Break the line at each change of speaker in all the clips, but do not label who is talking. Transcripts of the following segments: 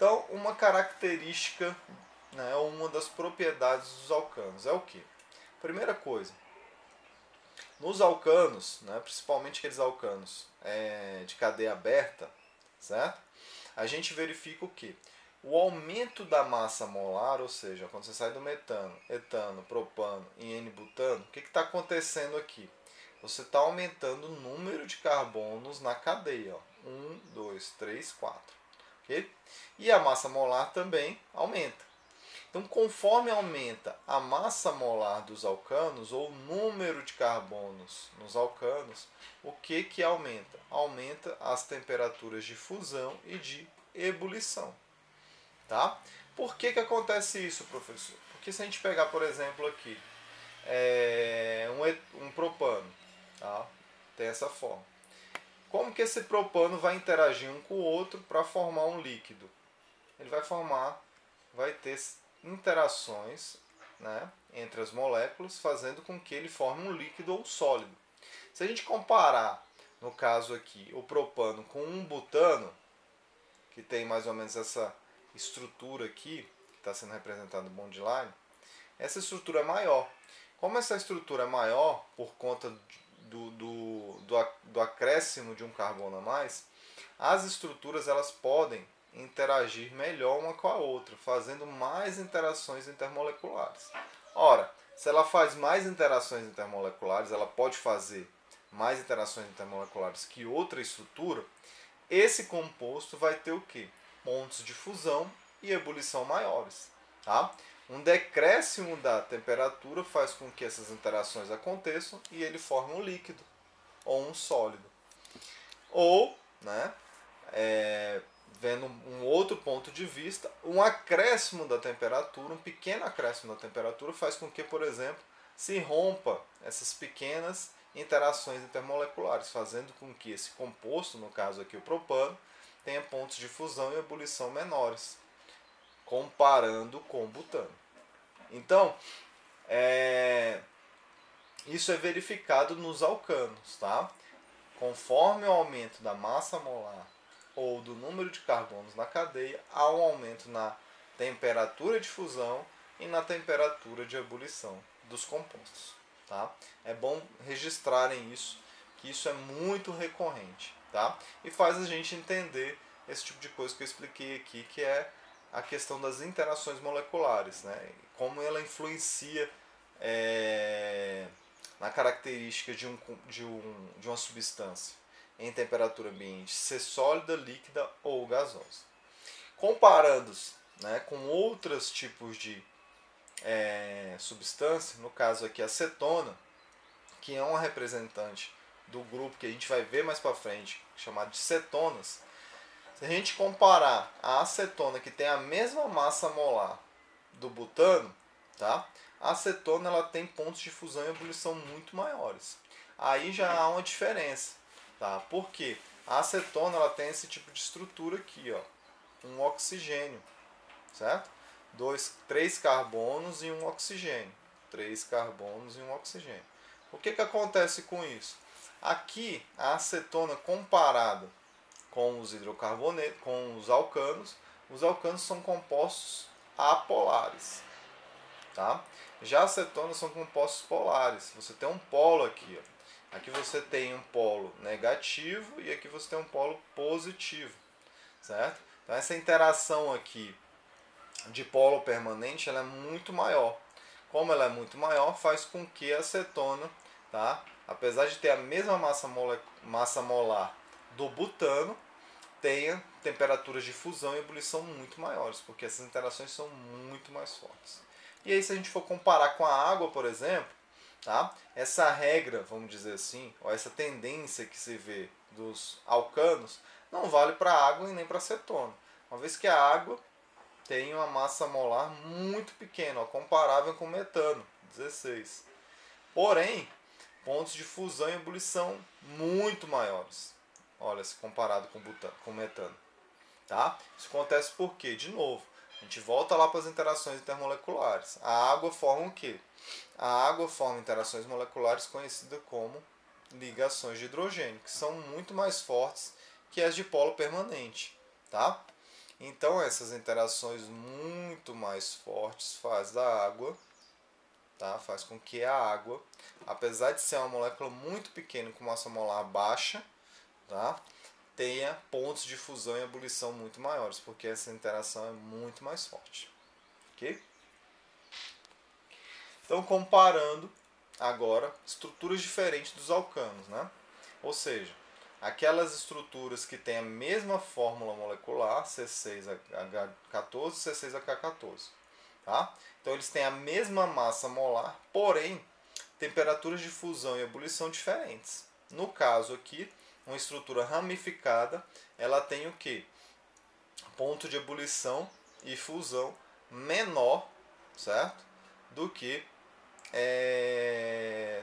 Então, uma característica, né, ou uma das propriedades dos alcanos é o que? Primeira coisa, nos alcanos, né, principalmente aqueles alcanos de cadeia aberta, certo? A gente verifica o que? O aumento da massa molar, ou seja, quando você sai do metano, etano, propano e N-butano, o que está acontecendo aqui? Você está aumentando o número de carbonos na cadeia. Ó. 1, 2, 3, 4. Okay? E a massa molar também aumenta. Então, conforme aumenta a massa molar dos alcanos, ou o número de carbonos nos alcanos, o que aumenta? Aumenta as temperaturas de fusão e de ebulição. Tá? Por que acontece isso, professor? Porque se a gente pegar, por exemplo, aqui, um propano, tá? Tem essa forma. Como que esse propano vai interagir um com o outro para formar um líquido? Ele vai ter interações, né, entre as moléculas, fazendo com que ele forme um líquido ou um sólido. Se a gente comparar, no caso aqui, o propano com um butano, que tem mais ou menos essa estrutura aqui, que está sendo representada no bondline, essa estrutura é maior. Como essa estrutura é maior, por conta do acréscimo de um carbono a mais, as estruturas elas podem interagir melhor uma com a outra, fazendo mais interações intermoleculares. Ora, se ela faz mais interações intermoleculares, ela pode fazer mais interações intermoleculares que outra estrutura, esse composto vai ter o quê? Pontos de fusão e ebulição maiores. Tá? Um decréscimo da temperatura faz com que essas interações aconteçam e ele forme um líquido ou um sólido. Ou, né, vendo um outro ponto de vista, um acréscimo da temperatura, um pequeno acréscimo da temperatura faz com que, por exemplo, se rompa essas pequenas interações intermoleculares, fazendo com que esse composto, no caso aqui o propano, tenha pontos de fusão e ebulição menores, comparando com o butano. Então, isso é verificado nos alcanos, tá? Conforme o aumento da massa molar ou do número de carbonos na cadeia, há um aumento na temperatura de fusão e na temperatura de ebulição dos compostos. Tá? É bom registrarem isso, que isso é muito recorrente. Tá? E faz a gente entender esse tipo de coisa que eu expliquei aqui, que é a questão das interações moleculares, né? Como ela influencia na característica de uma substância em temperatura ambiente ser sólida, líquida ou gasosa. Comparando-os, né, com outros tipos de substância, no caso aqui a acetona, que é uma representante do grupo que a gente vai ver mais para frente, chamado de cetonas. Se a gente comparar a acetona, que tem a mesma massa molar do butano, tá? A acetona ela tem pontos de fusão e ebulição muito maiores. Aí já há uma diferença, tá? Por quê? A acetona ela tem esse tipo de estrutura aqui, ó, um oxigênio, certo? 3 carbonos e um oxigênio. 3 carbonos e um oxigênio. O que acontece com isso? Aqui, a acetona comparada com os hidrocarbonetos, com os alcanos são compostos apolares. Tá? Já acetonas são compostos polares. Você tem um polo aqui. Ó. Aqui você tem um polo negativo e aqui você tem um polo positivo. Certo? Então essa interação aqui de polo permanente ela é muito maior. Como ela é muito maior, faz com que a acetona, tá? Apesar de ter a mesma massa molar do butano, tenha temperaturas de fusão e ebulição muito maiores, porque essas interações são muito mais fortes. E aí, se a gente for comparar com a água, por exemplo, tá? Essa regra, vamos dizer assim, ou essa tendência que se vê dos alcanos, não vale para a água e nem para a acetona. Uma vez que a água tem uma massa molar muito pequena, ó, comparável com o metano, 16. Porém, pontos de fusão e ebulição muito maiores. Olha, se comparado com o metano. Tá? Isso acontece por quê? De novo, a gente volta lá para as interações intermoleculares. A água forma o quê? A água forma interações moleculares conhecidas como ligações de hidrogênio, que são muito mais fortes que as de polo permanente. Tá? Então essas interações muito mais fortes faz da água, tá? Faz com que a água, apesar de ser uma molécula muito pequena com massa molar baixa, tá? Tenha pontos de fusão e ebulição muito maiores, porque essa interação é muito mais forte. Ok? Então, comparando agora estruturas diferentes dos alcanos, né? Ou seja, aquelas estruturas que têm a mesma fórmula molecular, C6H14 e C6H14, tá? Então eles têm a mesma massa molar, porém temperaturas de fusão e ebulição diferentes. No caso aqui, uma estrutura ramificada, ela tem o que? Ponto de ebulição e fusão menor, certo? Do que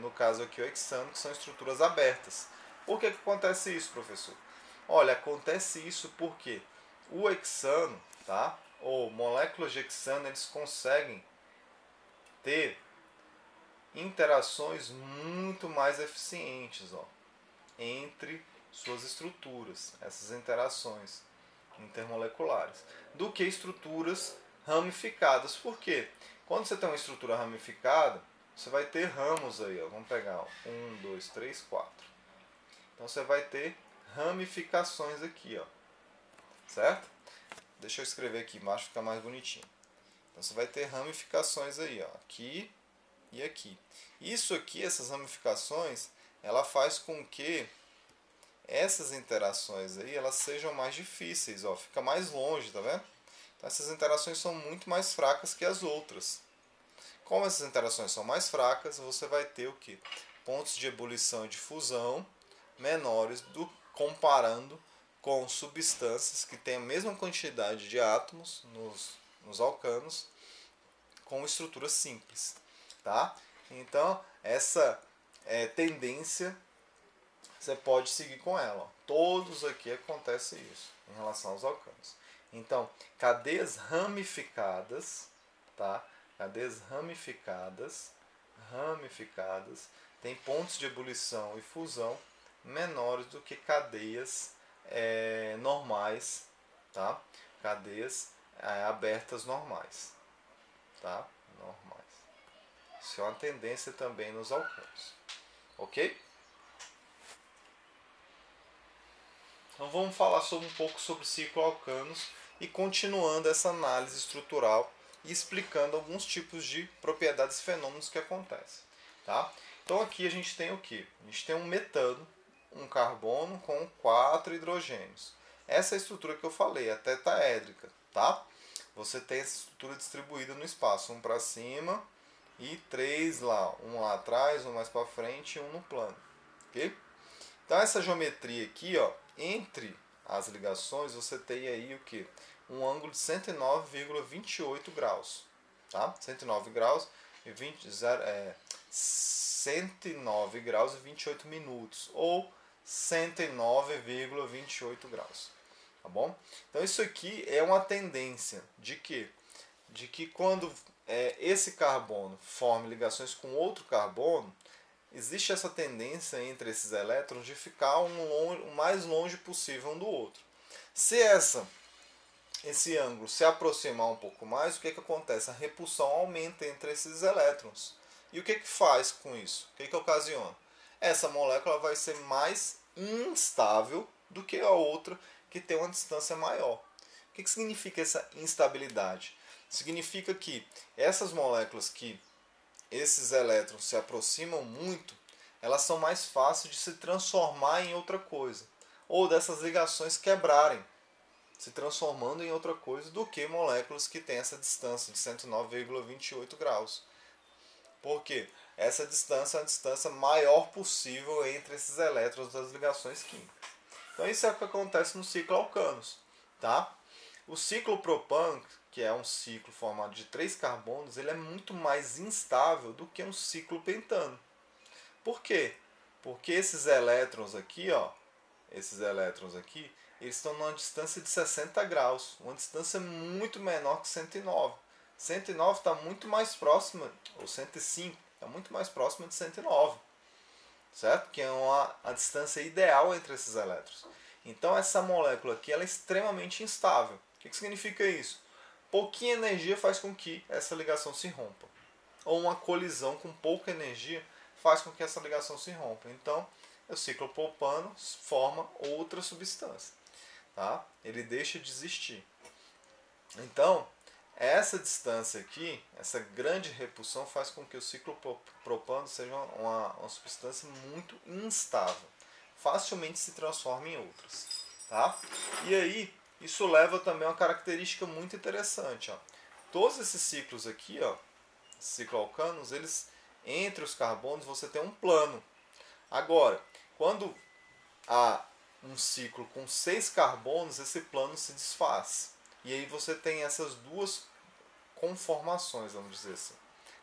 no caso aqui o hexano, que são estruturas abertas. Por que acontece isso, professor? Olha, acontece isso porque o hexano, tá? Ou moléculas de hexano, eles conseguem ter interações muito mais eficientes, ó, entre suas estruturas, essas interações intermoleculares, do que estruturas ramificadas. Por quê? Quando você tem uma estrutura ramificada, você vai ter ramos aí, ó. Vamos pegar 1, 2, 3, 4. Então você vai ter ramificações aqui, ó. Certo? Deixa eu escrever aqui embaixo, fica mais bonitinho. Então você vai ter ramificações aí, ó, aqui e aqui. Isso aqui, essas ramificações, ela faz com que essas interações aí, elas sejam mais difíceis, ó, fica mais longe, tá vendo? Então essas interações são muito mais fracas que as outras. Como essas interações são mais fracas, você vai ter o que? Pontos de ebulição e de fusão menores comparando com substâncias que têm a mesma quantidade de átomos nos alcanos com estruturas simples, tá? Então essa tendência você pode seguir com ela. Ó. Todos aqui acontece isso em relação aos alcanos. Então cadeias ramificadas, tá? Cadeias ramificadas têm pontos de ebulição e fusão menores do que cadeias normais, tá? Cadeias abertas normais, tá? Normais. Isso é uma tendência também nos alcanos, ok? Então vamos falar um pouco sobre cicloalcanos e continuando essa análise estrutural e explicando alguns tipos de propriedades e fenômenos que acontecem, tá? Então aqui a gente tem o que? A gente tem um metano, um carbono com 4 hidrogênios. Essa é a estrutura que eu falei, a tetaédrica, tá? Você tem essa estrutura distribuída no espaço, um para cima e 3 lá, um lá atrás, um mais para frente e um no plano, ok? Então essa geometria aqui, ó, entre as ligações, você tem aí o que? Um ângulo de 109,28 graus, tá? 109 graus e 109 graus e 28 minutos, ou 109,28 graus, tá bom? Então isso aqui é uma tendência de que quando esse carbono forma ligações com outro carbono, existe essa tendência entre esses elétrons de ficar o mais longe possível um do outro. Se esse ângulo se aproximar um pouco mais, o que acontece? A repulsão aumenta entre esses elétrons. E o que faz com isso? O que ocasiona? Essa molécula vai ser mais instável do que a outra que tem uma distância maior. O que significa essa instabilidade? Significa que essas moléculas que esses elétrons se aproximam muito, elas são mais fáceis de se transformar em outra coisa, ou dessas ligações quebrarem, se transformando em outra coisa, do que moléculas que têm essa distância de 109,28 graus. Por quê? Essa distância é a distância maior possível entre esses elétrons das ligações químicas. Então isso é o que acontece no ciclo alcanos, tá? O ciclo propan, que é um ciclo formado de 3 carbonos, ele é muito mais instável do que um ciclo pentano. Por quê? Porque esses elétrons aqui, ó, eles estão numa distância de 60 graus, uma distância muito menor que 109. 109 está muito mais próxima, ou 105, está muito mais próxima de 109, certo? Que é a distância ideal entre esses elétrons. Então essa molécula aqui ela é extremamente instável. O que significa isso? Pouquinha energia faz com que essa ligação se rompa. Ou uma colisão com pouca energia faz com que essa ligação se rompa. Então, o ciclopropano forma outra substância. Tá? Ele deixa de existir. Então, essa distância aqui, essa grande repulsão, faz com que o ciclopropano seja uma substância muito instável. Facilmente se transforma em outras. Tá? E aí, isso leva também a uma característica muito interessante. Ó. Todos esses ciclos aqui, ó, cicloalcanos, eles, entre os carbonos, você tem um plano. Agora, quando há um ciclo com 6 carbonos, esse plano se desfaz. E aí você tem essas duas conformações, vamos dizer assim.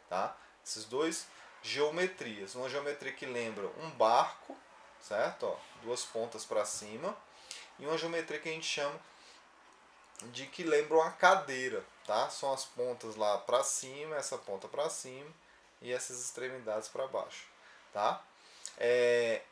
Tá? Essas duas geometrias. Uma geometria que lembra um barco, certo? Ó, duas pontas para cima. E uma geometria que a gente chama de que lembra uma cadeira. Tá? São as pontas lá para cima, essa ponta para cima e essas extremidades para baixo. Tá?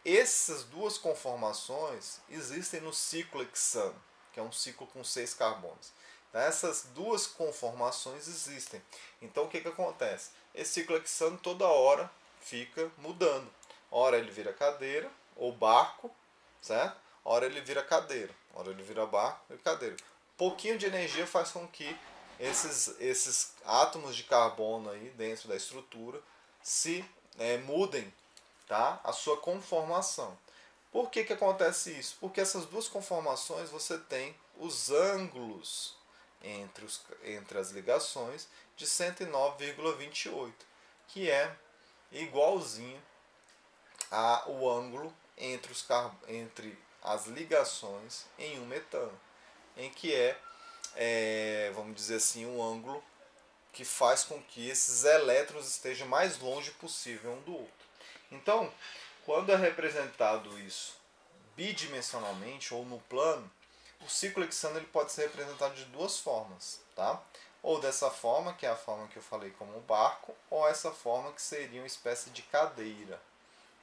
Essas duas conformações existem no ciclo hexano, que é um ciclo com 6 carbonos. Essas duas conformações existem. Então o que acontece? Esse ciclo hexano toda hora fica mudando. Ora ele vira cadeira ou barco, certo? Ora ele vira cadeira, ora ele vira barco e cadeira. Pouquinho de energia faz com que esses átomos de carbono aí dentro da estrutura se mudem, tá? A sua conformação. Por que acontece isso? Porque essas duas conformações você tem os ângulos entre as ligações de 109,28, que é igualzinho ao ângulo entre as ligações em um metano, em que vamos dizer assim, um ângulo que faz com que esses elétrons estejam mais longe possível um do outro. Então, quando é representado isso bidimensionalmente ou no plano, o ciclo hexano ele pode ser representado de duas formas, tá? Ou dessa forma, que é a forma que eu falei como barco, ou essa forma que seria uma espécie de cadeira,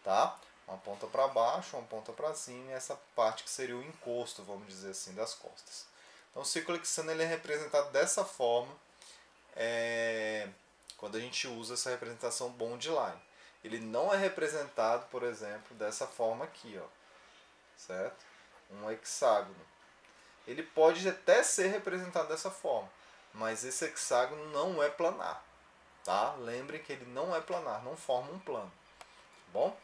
tá? Uma ponta para baixo, uma ponta para cima, e essa parte que seria o encosto, vamos dizer assim, das costas. Então o ciclo hexano ele é representado dessa forma quando a gente usa essa representação bond line. Ele não é representado, por exemplo, dessa forma aqui, ó, certo? Um hexágono. Ele pode até ser representado dessa forma, mas esse hexágono não é planar, tá? Lembrem que ele não é planar, não forma um plano, tá bom?